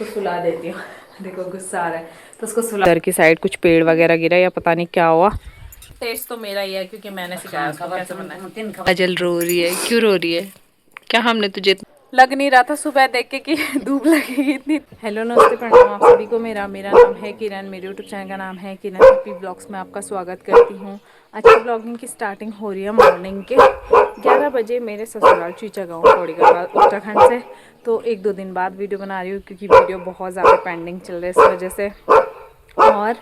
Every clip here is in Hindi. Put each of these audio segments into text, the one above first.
उसको सुला देती हूँ। देखो गुस्सा आ रहा है तो उसको सुला। इधर की साइड कुछ पेड़ वगैरह गिरा या पता नहीं क्या हुआ। टेस्ट तो मेरा ही है क्योंकि मैंने सिखाया उसको कैसे बनाना। काजल रो रही है, क्यों रो रही है? क्या हमने तुझे लग नहीं रहा था सुबह देख के कि धूप लगेगी इतनी। हेलो नमस्ते प्रणाम आप सभी को। मेरा नाम है किरण, मेरे यूट्यूब चैनल का नाम है किरण हैप्पी ब्लॉग्स में आपका स्वागत करती हूँ। आज की ब्लॉगिंग की स्टार्टिंग हो रही है मॉर्निंग के 11 बजे मेरे ससुराल चीचा गाँव पौड़ीगढ़ उत्तराखंड से। तो 1-2 दिन बाद वीडियो बना रही हूँ क्योंकि वीडियो बहुत ज़्यादा पेंडिंग चल रहा है इस वजह से। और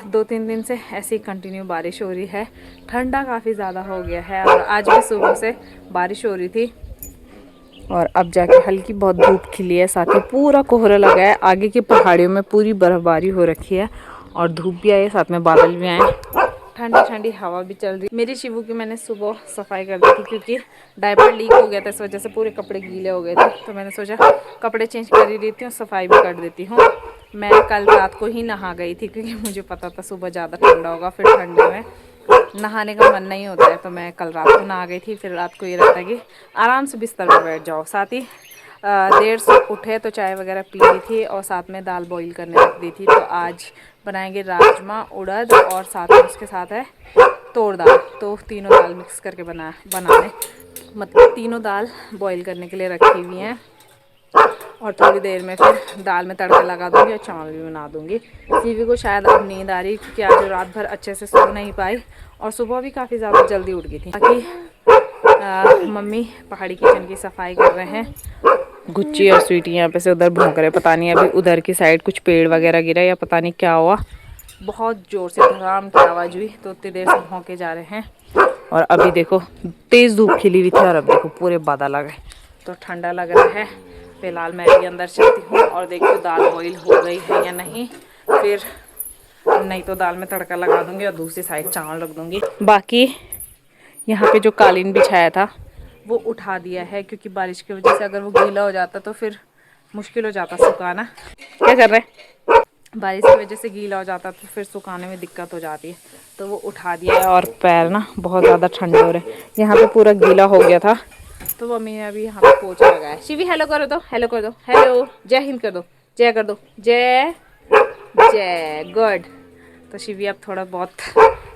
2-3 दिन से ऐसी कंटिन्यू बारिश हो रही है। ठंडा काफ़ी ज़्यादा हो गया है और आज भी सुबह से बारिश हो रही थी और अब जाके हल्की बहुत धूप खिली है। साथ ही पूरा कोहरा लगा है, आगे की पहाड़ियों में पूरी बर्फबारी हो रखी है और धूप भी आई है, साथ में बादल भी आए। ठंडी ठंडी हवा भी चल रही। मेरी शिवू की मैंने सुबह सफाई कर दी थी क्योंकि डायपर लीक हो गया था, इस वजह से पूरे कपड़े गीले हो गए थे। तो मैंने सोचा कपड़े चेंज कर ही देती हूँ, सफाई भी कर देती हूँ। मैं कल रात को ही नहा गई थी क्योंकि मुझे पता था सुबह ज़्यादा ठंडा होगा, फिर ठंडे में नहाने का मन नहीं होता है। तो मैं कल रात को नहा गई थी। फिर रात को ये रहता है कि आराम से बिस्तर पर बैठ जाओ। साथ ही देर से उठे तो चाय वगैरह पी ली थी और साथ में दाल बॉईल करने रख दी थी। तो आज बनाएंगे राजमा उड़द और साथ में उसके साथ है तोड़ दाल। तो तीनों दाल मिक्स करके बनाने मतलब तीनों दाल बॉईल करने के लिए रखी हुई हैं और थोड़ी देर में फिर दाल में तड़का लगा दूंगी और चावल भी बना दूंगी। सीवी को शायद अब नींद आ रही क्योंकि आज रात भर अच्छे से सो नहीं पाई और सुबह भी काफ़ी ज़्यादा जल्दी उठ गई थी। बाकी मम्मी पहाड़ी किचन की सफाई कर रहे हैं। गुच्ची और स्वीटी यहाँ पे से उधर भौंक रहे, पता नहीं अभी उधर की साइड कुछ पेड़ वगैरह गिरा या पता नहीं क्या हुआ। बहुत ज़ोर से धड़ाम की आवाज़ हुई तो उतनी देर से भौंके जा रहे हैं। और अभी देखो तेज़ धूप खिली हुई थी और अब देखो पूरे बादल आ गए तो ठंडा लग रहा है। फिलहाल मैं भी अंदर चलती हूँ और देखती हूँ दाल बॉईल हो गई है या नहीं। फिर नहीं तो दाल में तड़का लगा दूंगी और दूसरी साइड चावल रख दूंगी। बाकी यहाँ पे जो कालीन बिछाया था वो उठा दिया है क्योंकि बारिश की वजह से अगर वो गीला हो जाता तो फिर मुश्किल हो जाता सुखाना। क्या कर रहे हैं? बारिश की वजह से गीला हो जाता तो फिर सुखाने में दिक्कत हो जाती है, तो वो उठा दिया है। और पैर ना बहुत ज़्यादा ठंडे हो रहे हैं, यहाँ पे पूरा गीला हो गया था तो मम्मी ने अभी यहाँ पे पोछा लगाया। शिवी हेलो कर दो, हेलो कर दो, हेलो जय हिंद कर दो, जय कर दो, जय जय गुड। तो शिवी अब थोड़ा बहुत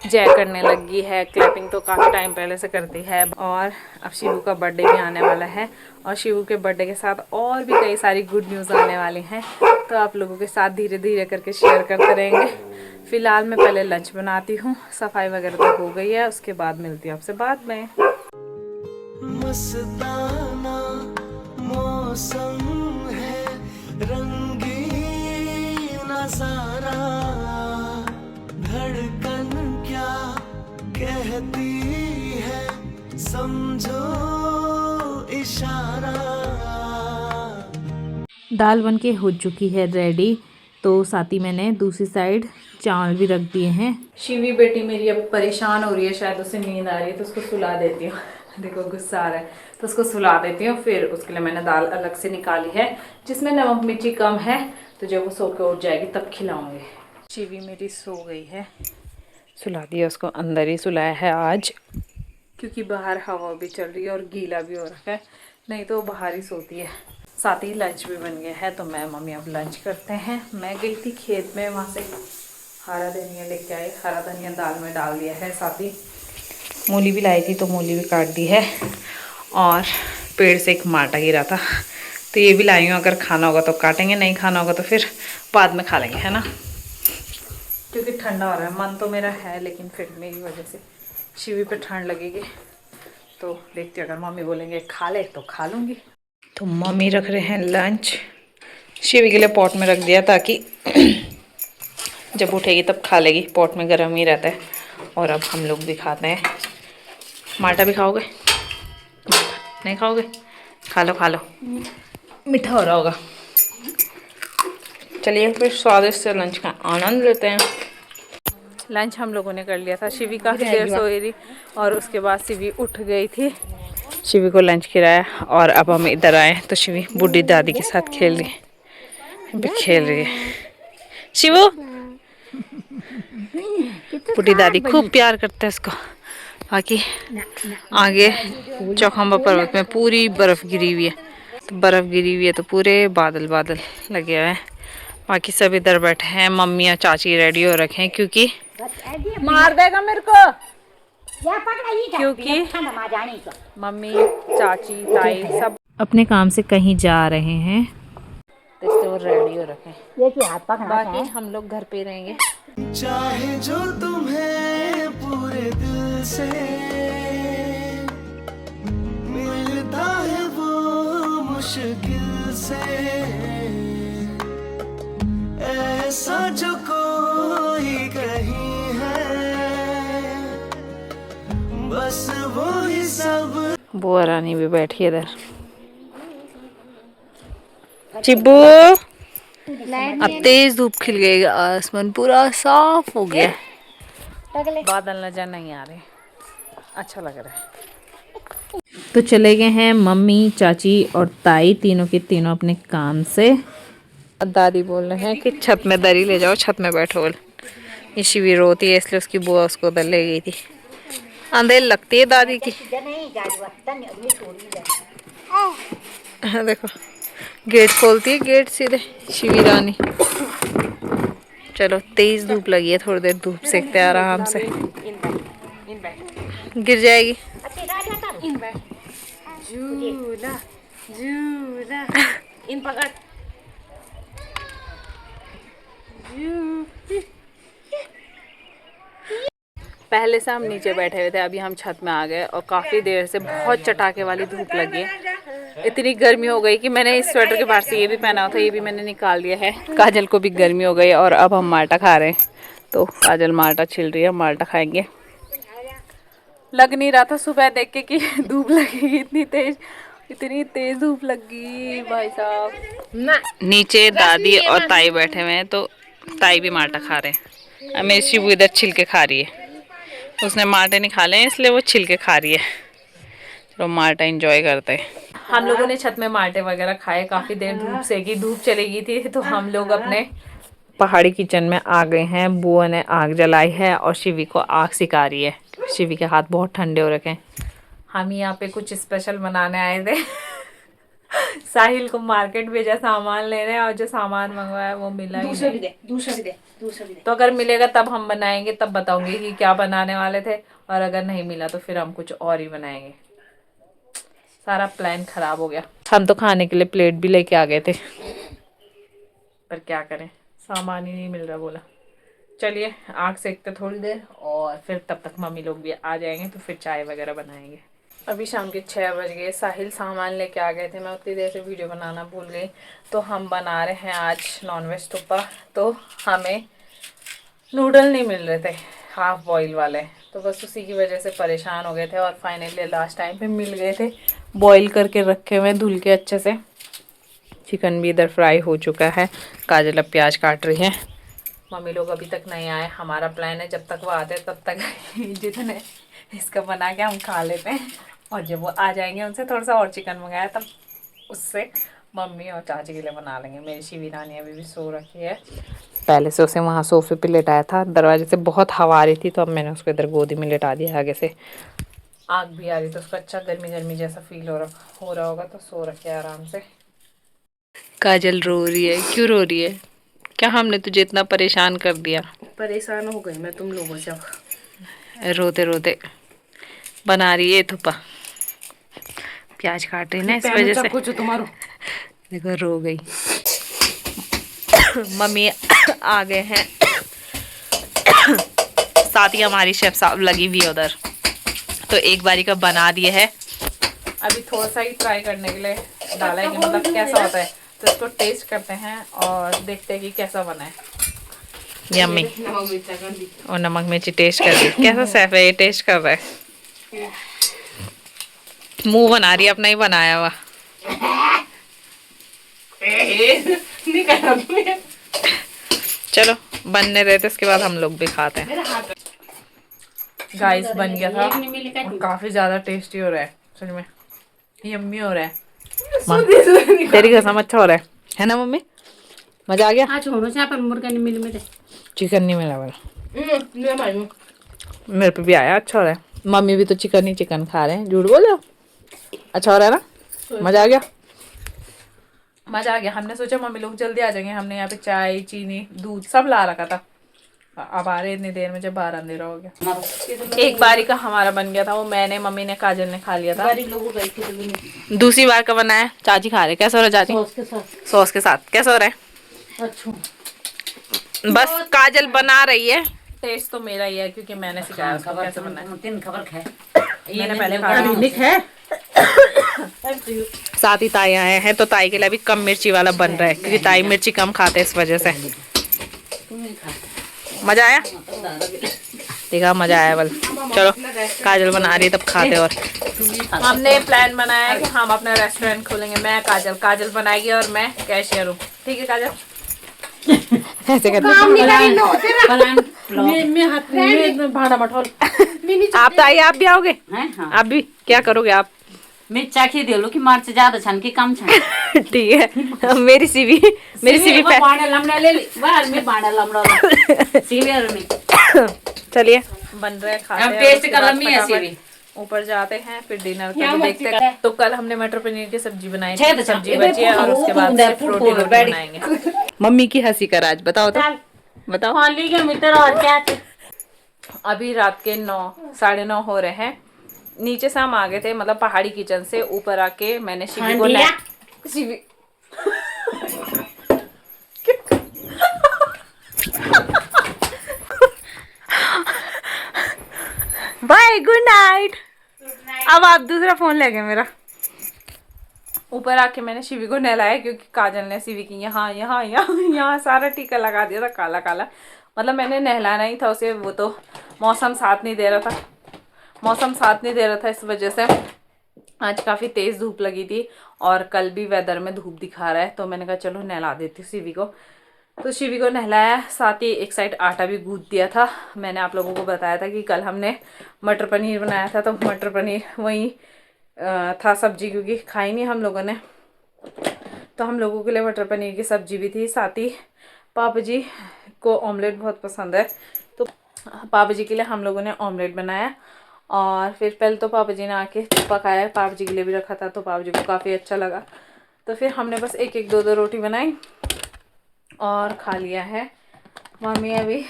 जय करने लगी है। क्लैपिंग तो काफ़ी टाइम पहले से करती है। और अब शिवू का बर्थडे भी आने वाला है और शिवू के बर्थडे के साथ और भी कई सारी गुड न्यूज़ आने वाली हैं, तो आप लोगों के साथ धीरे धीरे करके शेयर करते रहेंगे। फ़िलहाल मैं पहले लंच बनाती हूँ, सफाई वगैरह तो हो गई है, उसके बाद मिलती हूँ आपसे बाद में। मस्ताना मौसम है, रंगीन नज़ारा, धड़कन क्या कहती है समझो इशारा। दाल बन के हो चुकी है रेडी, तो साथ ही मैंने दूसरी साइड चावल भी रख दिए हैं। शिवी बेटी मेरी अब परेशान हो रही है, शायद उसे नींद आ रही है तो उसको सुला देती हूँ। देखो गुस्सा आ रहा है तो उसको सुला देती हूँ। फिर उसके लिए मैंने दाल अलग से निकाली है जिसमें नमक मिर्ची कम है, तो जब वो सो के उठ जाएगी तब खिलाऊंगी। शिवी मेरी सो गई है, सुला दिया उसको, अंदर ही सुलाया है आज क्योंकि बाहर हवा भी चल रही है और गीला भी हो रखा है, नहीं तो बाहर ही सोती है। साथ ही लंच भी बन गया है तो मैं मम्मी अब लंच करते हैं। मैं गई थी खेत में, वहाँ से हरा धनिया लेके आई, हरा धनिया दाल में डाल दिया है। साथ ही मूली भी लाई थी तो मूली भी काट दी है और पेड़ से एक माटा गिरा था तो ये भी लाई हूँ। अगर खाना होगा तो काटेंगे, नहीं खाना होगा तो फिर बाद में खा लेंगे, है ना, क्योंकि ठंडा हो रहा है। मन तो मेरा है लेकिन फिर मेरी वजह से शिवी पे ठंड लगेगी तो देखती हूँ, अगर मम्मी बोलेंगे खा ले तो खा लूँगी। तो मम्मी रख रहे हैं लंच, शिवी के लिए पॉट में रख दिया ताकि जब उठेगी तब खा लेगी, पॉट में गर्म ही रहता है। और अब हम लोग भी खाते हैं। माल्टा भी खाओगे? नहीं खाओगे? खा लो खा लो, मीठा हो रहा होगा। चलिए फिर स्वादिष्ट से लंच का आनंद लेते हैं। लंच हम लोगों ने कर लिया था, शिवी काफ़ी देर सोई रही और उसके बाद शिवी उठ गई थी। शिवी को लंच खिलाया और अब हम इधर आए तो शिवी बूढ़ी दादी के साथ खेल रही है, खेल रही है। शिवू बूढ़ी दादी खूब प्यार करते हैं इसको। बाकी आगे चौखंबा पर्वत में पूरी बर्फ गिरी हुई है बर्फ गिरी हुई है तो पूरे बादल बादल लगे हुए हैं। बाकी सब इधर बैठे हैं। मम्मी और चाची रेडी हो रखे हैं क्योंकि मार देगा मेरे को, क्योंकि मम्मी चाची ताई सब अपने काम से कहीं जा रहे हैं तो इससे वो रेडी हो रखे हैं। बाकी हम लोग घर पे रहेंगे। चाहे जो तुम्हें पूरे दिल से मिलता है वो मुश्किल से, ऐसा जो कोई कहीं है, बस वो ही सब। बुआ रानी भी बैठी है इधर। चिब्बू अब तेज धूप खिल गई, आसमान पूरा साफ हो गया, बादल नजर नहीं आ रहे, अच्छा लग रहा है। तो चले गए हैं मम्मी चाची और ताई, तीनों के तीनों अपने काम से। दादी बोल रहे हैं कि छत में दरी ले जाओ, छत में बैठो बोल। ये शिवी रोती है इसलिए उसकी बुआ उसको उधर ले गई थी। अंधेर लगती है दादी की। देखो गेट खोलती है, गेट सीधे शिवी रानी। चलो तेज धूप लगी है, थोड़ी देर धूप सेकते हैं आराम से। गिर जाएगी। झूला झूला इन पकड़। पहले से हम नीचे बैठे हुए थे, अभी हम छत में आ गए और काफ़ी देर से बहुत चटाके वाली धूप लगी है। इतनी गर्मी हो गई कि मैंने इस स्वेटर के बाहर से ये भी पहना था, ये भी मैंने निकाल दिया है। काजल को भी गर्मी हो गई और अब हम माल्टा खा रहे हैं। तो काजल माल्टा छिल रही है, माल्टा खाएंगे। लग नहीं रहा था सुबह देख के कि धूप लगेगी इतनी तेज धूप लगी भाई साहब। नीचे दादी और ताई बैठे हुए हैं तो ताई भी माल्टा खा रहे हैं। अब मेरी शिबू इधर छिलके खा रही है, उसने माल्टे नहीं खा ले इसलिए वो छिलके खा रही है। तो माल्टा एंजॉय करते हैं। हम लोगों ने छत में माल्टे वगैरह खाए, काफ़ी देर धूप सेकी, धूप चली गई थी तो हम लोग अपने पहाड़ी किचन में आ गए हैं। बुआ ने आग जलाई है और शिवी को आग सिखा रही है। शिवी के हाथ बहुत ठंडे हो रखे हैं। हम यहाँ पे कुछ स्पेशल बनाने आए थे। साहिल को मार्केट भेजा सामान लेने और जो सामान मंगवाया वो मिला ही नहीं। दूसरा भी दे। तो अगर मिलेगा तब हम बनाएंगे, तब बताऊंगी कि क्या बनाने वाले थे, और अगर नहीं मिला तो फिर हम कुछ और ही बनाएंगे। सारा प्लान खराब हो गया। हम तो खाने के लिए प्लेट भी लेके आ गए थे पर क्या करें, सामान ही नहीं मिल रहा। बोला चलिए आग सेकते थोड़ी देर और फिर तब तक मम्मी लोग भी आ जाएंगे तो फिर चाय वगैरह बनाएंगे। अभी शाम के 6 बज गए। साहिल सामान लेके आ गए थे, मैं उतनी देर से वीडियो बनाना भूल गई। तो हम बना रहे हैं आज नॉनवेज थुप्पा। तो हमें नूडल नहीं मिल रहे थे हाफ बॉईल वाले, तो बस उसी की वजह से परेशान हो गए थे और फाइनली लास्ट टाइम पे मिल गए थे। बॉईल करके रखे हुए धुल के अच्छे से। चिकन भी इधर फ्राई हो चुका है। काजल अब प्याज काट रही है। मम्मी लोग अभी तक नहीं आए। हमारा प्लान है जब तक वो आते हैं तब तक जितने इसका बना के हम खा लेते हैं, और जब वो आ जाएंगे उनसे थोड़ा सा और चिकन मंगाया तब उससे मम्मी और चाची के लिए बना लेंगे। मेरी शिवी रानी अभी भी सो रखी है। पहले से उसे वहाँ सोफे पे लेटाया था, दरवाजे से बहुत हवा आ रही थी तो अब मैंने उसको इधर गोदी में लेटा दिया। आगे से आग भी आ रही तो उसको अच्छा गर्मी गर्मी जैसा फील हो रहा होगा, तो सो रखे आराम से। काजल रो रही है। क्यों रो रही है? क्या हमने तुझे इतना परेशान कर दिया? परेशान हो गई मैं तुम लोगों से। रोते रोते बना रही है थुप्पा, प्याज काट रही ना इस वजह से। कुछ तुम्हारो देखो रो गई। मम्मी आ गए हैं, साथ ही हमारी शेफ साहब लगी हुई है उधर। तो एक बारी का बना दिए है, अभी थोड़ा सा ही ट्राई करने के लिए डाला है कि मतलब कैसा होता है, तो इसको टेस्ट करते हैं और देखते हैं कि कैसा बना है। यम्मी। और नमक मिर्ची टेस्ट कर दी। कैसा शेफ है ये, टेस्ट कर रहा है, मुंह बना रही है अपना ही बनाया हुआ। चलो बनने देते, इसके बाद हम लोग भी खाते हैं। गाइस बन गया था और काफी ज्यादा टेस्टी हो रहा है, सच में यम्मी हो रहा है। तेरी कसम अच्छा हो रहा है ना मम्मी? मजा आ गया। मुर्गा नहीं मिला, मेरे चिकन नहीं मिला वाला। मेरे पे भी आया, अच्छा हो रहा है। मम्मी भी तो चिकन ही चिकन खा रहे हैं। झूठ बोल रहे हो? अच्छा हो रहा है ना? मजा आ गया। मज़ा आ गया। हमने सोचा मम्मी लोग जल्दी आ जाएंगे, हमने यहाँ पे चाय चीनी दूध सब ला रखा था। अब आ रहे इतनी देर में जब बाहर अंधेरा हो गया। एक बारी का हमारा बन गया था, वो मैंने मम्मी ने काजल ने खा लिया था। दूसरी बार का बनाया चाची खा रहे। कैसा हो रहा है चाची? सॉस के साथ कैसा हो रहा है? अच्छा। बस काजल बना रही है। टेस्ट तो मेरा ही है क्योंकि मैंने सिखाया उसको कैसे बनाना है। मैंने पहले खा साथ ही ताई आए हैं तो ताई के लिए भी कम मिर्ची वाला बन रहा है क्योंकि ताई मिर्ची कम खाते हैं, इस वजह से। मजा आया? देखा मजा आया बल। चलो काजल बना रही है तब खाते। और हमने प्लान बनाया है कि हम अपना रेस्टोरेंट खोलेंगे। मैं काजल बनाएगी और मैं कैशियर हूँ। ठीक है काजल? ऐसे आप ताई आप भी आओगे? आप भी क्या करोगे आप? मैं चाखी दे लो कि मार्च ज्यादा छन कि कम छन। ठीक है। मेरी सीवी बाड़ा लमड़ा ले ली बाहर में बाड़ा लमड़ा सीवी में। चलिए बन रहे खाते हैं। टेस्ट कर लम्बी है सीवी। ऊपर जाते हैं फिर डिनर का देखते हैं। तो कल हमने मटर पनीर की सब्जी बनाई थी, सब्जी बची है और उसके बाद रोटी बनाएंगे। मम्मी की हंसी कर आज बताओ तो बताओ। और क्या? अभी रात के 9 साढ़े 9 हो रहे हैं। नीचे से हम आ गए थे मतलब पहाड़ी किचन से। ऊपर आके मैंने शिवी को शिवी बाय गुड नाइट। अब आप दूसरा फोन ले गए मेरा। ऊपर आके मैंने शिवी को नहलाया क्योंकि काजल ने शिवी की यहाँ यहाँ यहाँ यहाँ सारा टीका लगा दिया था काला काला। मतलब मैंने नहलाना ही था उसे, वो तो मौसम साथ नहीं दे रहा था। इस वजह से आज काफ़ी तेज़ धूप लगी थी और कल भी वेदर में धूप दिखा रहा है, तो मैंने कहा चलो नहला देती हूँ शिवी को। तो शिवी को नहलाया, साथ ही एक साइड आटा भी गूंथ दिया था। मैंने आप लोगों को बताया था कि कल हमने मटर पनीर बनाया था, तो मटर पनीर वहीं था सब्जी क्योंकि खाई नहीं हम लोगों ने, तो हम लोगों के लिए मटर पनीर की सब्जी भी थी। साथ ही पापा जी को ऑमलेट बहुत पसंद है, तो पापा जी के लिए हम लोगों ने ऑमलेट बनाया। और फिर पहले तो पापा जी ने आके पकाया, पापा जी के लिए भी रखा था, तो पापा जी को काफ़ी अच्छा लगा। तो फिर हमने बस एक एक दो दो रोटी बनाई और खा लिया है। मम्मी अभी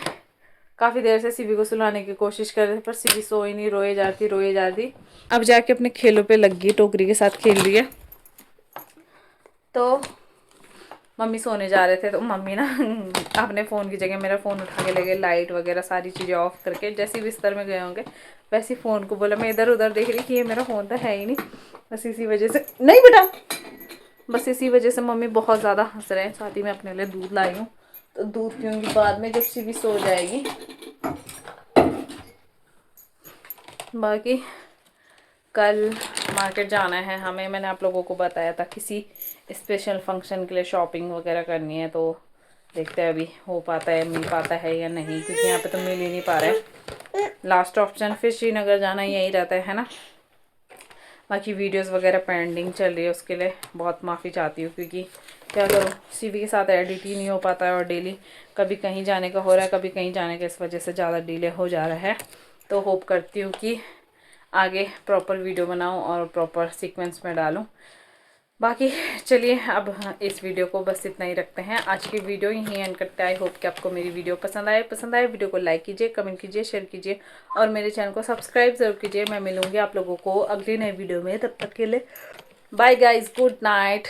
काफ़ी देर से शिवी को सुलाने की कोशिश कर रहे थे पर शिवी सो ही नहीं, रोए जाती। अब जाके अपने खेलों पे लग गई, टोकरी के साथ खेल रही है। तो मम्मी सोने जा रहे थे तो मम्मी ना अपने फ़ोन की जगह मेरा फ़ोन उठा के ले गए, लाइट वगैरह सारी चीज़ें ऑफ करके। जैसे ही बिस्तर में गए होंगे वैसे फ़ोन को बोला। मैं इधर उधर देख रही कि ये मेरा फ़ोन तो है ही नहीं। बस इसी वजह से नहीं बेटा, बस इसी वजह से मम्मी बहुत ज़्यादा हंस रहे हैं। साथ ही मैं अपने लिए दूध लाई हूँ, तो दूध पीऊँगी बाद में जब शिवी सो जाएगी। बाकी कल मार्केट जाना है हमें। मैंने आप लोगों को बताया था किसी स्पेशल फंक्शन के लिए शॉपिंग वगैरह करनी है, तो देखते हैं अभी हो पाता है मिल पाता है या नहीं, क्योंकि यहाँ पे तो मिल ही नहीं पा रहा है। लास्ट ऑप्शन फिर श्रीनगर जाना यही रहता है ना। बाकी वीडियोस वगैरह पेंडिंग चल रही है, उसके लिए बहुत माफ़ी चाहती हूँ क्योंकि क्या करूँ शिवी के साथ एडिट ही नहीं हो पाता है और डेली कभी कहीं जाने का हो रहा है कभी कहीं जाने का, इस वजह से ज़्यादा डिले हो जा रहा है। तो होप करती हूँ कि आगे प्रॉपर वीडियो बनाऊं और प्रॉपर सीक्वेंस में डालूं। बाकी चलिए अब इस वीडियो को बस इतना ही रखते हैं। आज की वीडियो यहीं एंड करते हैं। आई होप कि आपको मेरी वीडियो पसंद आए वीडियो को लाइक कीजिए, कमेंट कीजिए, शेयर कीजिए और मेरे चैनल को सब्सक्राइब ज़रूर कीजिए। मैं मिलूँगी आप लोगों को अगली नई वीडियो में, तब तक के लिए बाय गाइज, गुड नाइट।